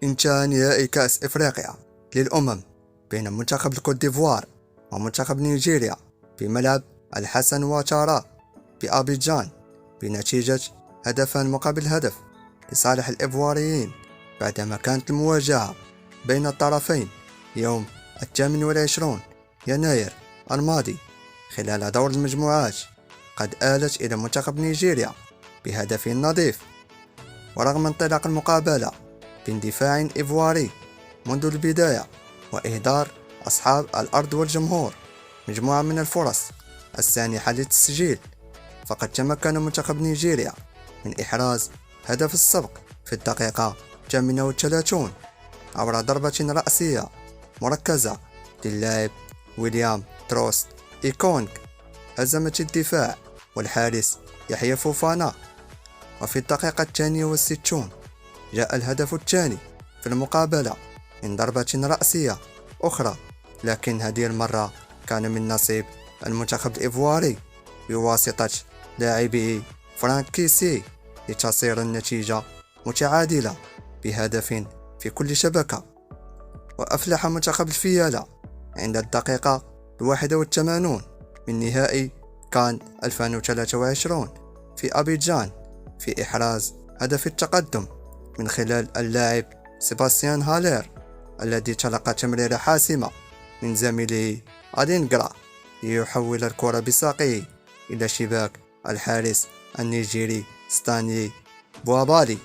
انتهى نهائي كأس إفريقيا للأمم بين منتخب الكوت ديفوار ومنتخب نيجيريا في ملعب الحسن واتارا بأبيجان بنتيجة 2-1 لصالح الإيفواريين، بعدما كانت المواجهة بين الطرفين يوم 28 يناير الماضي خلال دور المجموعات قد آلت إلى منتخب نيجيريا بهدف نظيف. ورغم انطلاق المقابلة باندفاع إيفواري منذ البداية وإهدار أصحاب الأرض والجمهور مجموعة من الفرص السانحة للتسجيل، فقد تمكن منتخب نيجيريا من إحراز هدف السبق في الدقيقة 38 عبر ضربة رأسية مركزة للاعب ويليام تروست إيكونغ هزمت الدفاع والحارس يحيى فوفانا. وفي الدقيقة 62 جاء الهدف الثاني في المقابلة من ضربة رأسية أخرى، لكن هذه المرة كان من نصيب المنتخب الإيفواري بواسطة لاعبه فرانك كيسي لتصير النتيجة متعادلة بهدف في كل شبكة. وأفلح منتخب الفيالة عند الدقيقة 81 من نهائي كان 2023 في أبيجان في إحراز هدف التقدم من خلال اللاعب سيباستيان هالير الذي تلقى تمريرة حاسمة من زميله أدينغرا ليحول الكرة بساقه إلى شباك الحارس النيجيري ستانلي بوابالي.